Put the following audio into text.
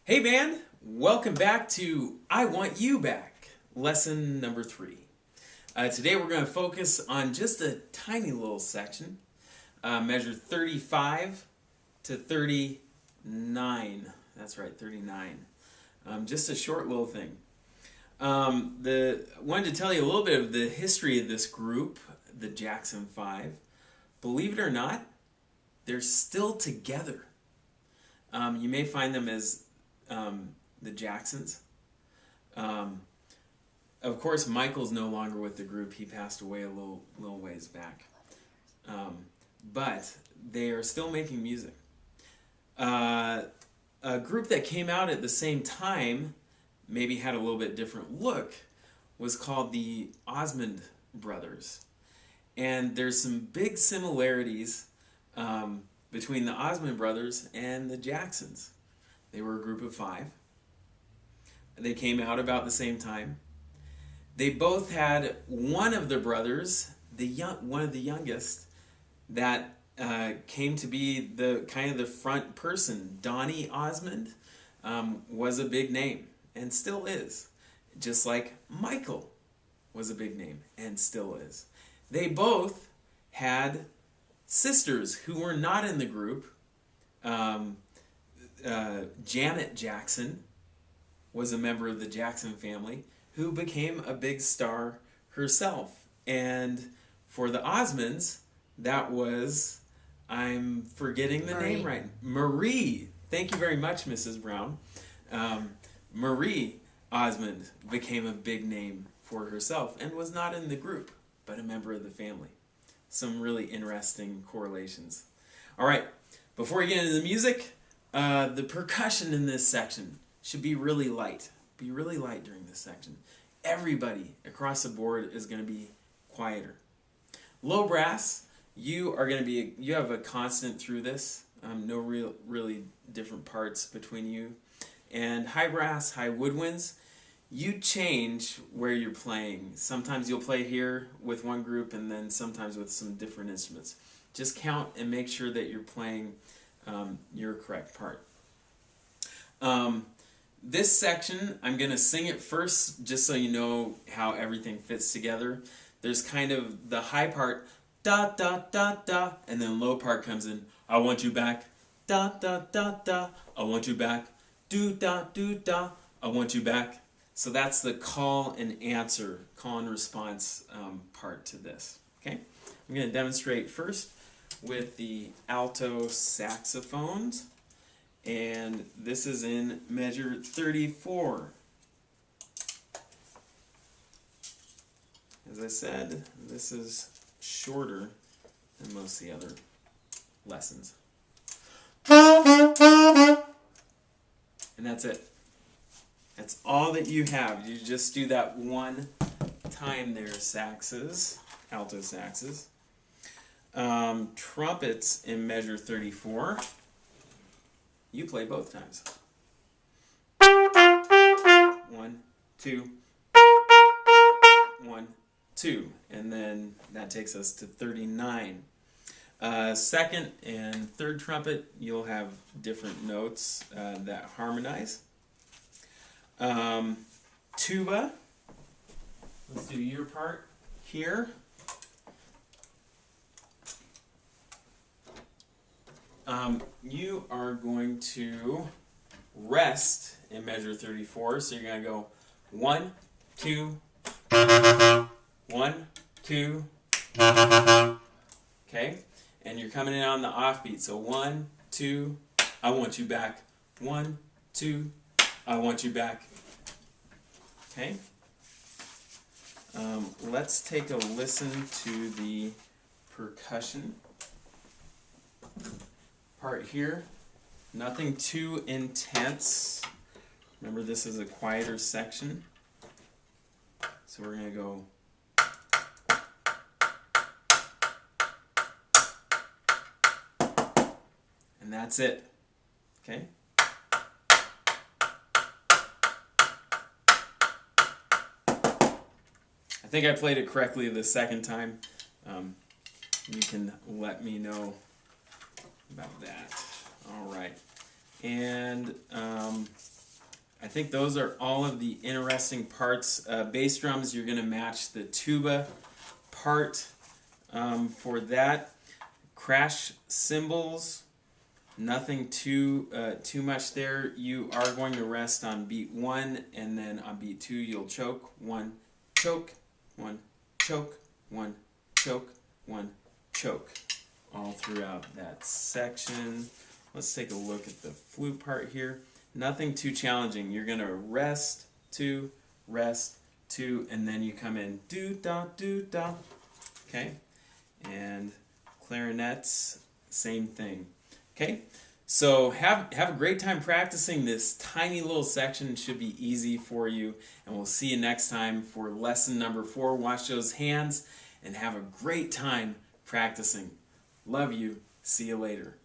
Hey band, welcome back to I Want You Back, lesson number 3. Today we're going to focus on just a tiny little section, measure 35 to 39. That's right, 39. Just a short little thing. Wanted to tell you a little bit of the history of this group, the Jackson 5. Believe it or not, they're still together. You may find them as the Jacksons. Of course, Michael's no longer with the group. He passed away a little ways back. But they are still making music. A group that came out at the same time, maybe had a little bit different look, was called the Osmond Brothers. And there's some big similarities between the Osmond Brothers and the Jacksons. They were a group of 5. They came out about the same time. They both had one of the brothers, one of the youngest, that came to be the kind of the front person. Donnie Osmond was a big name and still is, just like Michael was a big name and still is. They both had sisters who were not in the group. Janet Jackson was a member of the Jackson family who became a big star herself. And for the Osmonds, that was, I'm forgetting the name right. Marie. Thank you very much, Mrs. Brown. Marie Osmond became a big name for herself and was not in the group, but a member of the family. Some really interesting correlations. All right, before we get into the music, the percussion in this section should be really light. Be really light during this section. Everybody across the board is going to be quieter. Low brass, you have a constant through this. No really different parts between you. And high brass, high woodwinds, you change where you're playing. Sometimes you'll play here with one group and then sometimes with some different instruments. Just count and make sure that you're playing your correct part. This section, I'm going to sing it first just so you know how everything fits together. There's kind of the high part, da da da da, and then low part comes in, I want you back, da da da da, I want you back, do da, I want you back. So that's the call and answer, call and response part to this. Okay, I'm going to demonstrate first with the alto saxophones, and this is in measure 34. As I said, this is shorter than most of the other lessons. And that's it. That's all that you have. You just do that one time there, saxes, alto saxes. Trumpets in measure 34. You play both times. 1, 2, 1, 2. And then that takes us to 39. Second and third trumpet, you'll have different notes that harmonize. Tuba, let's do your part here. You are going to rest in measure 34, so you're going to go 1, 2, 1, 2, okay? And you're coming in on the offbeat, so 1, 2, I want you back, 1, 2, I want you back, okay? Let's take a listen to the percussion part here. Nothing too intense. Remember, this is a quieter section. So we're going to go. And that's it. Okay? I think I played it correctly the second time. You can let me know about that. All right. And I think those are all of the interesting parts. Bass drums, you're going to match the tuba part for that. Crash cymbals, nothing too much there. You are going to rest on beat 1, and then on beat 2 you'll choke. 1, choke, 1, choke, 1, choke, 1, choke. All throughout that section. Let's take a look at the flute part here. Nothing too challenging. You're going to rest, 2, rest, 2, and then you come in do-da, do-da. Okay? And clarinets, same thing. Okay? So have a great time practicing this tiny little section. It should be easy for you. And we'll see you next time for lesson number 4. Watch those hands and have a great time practicing. Love you. See you later.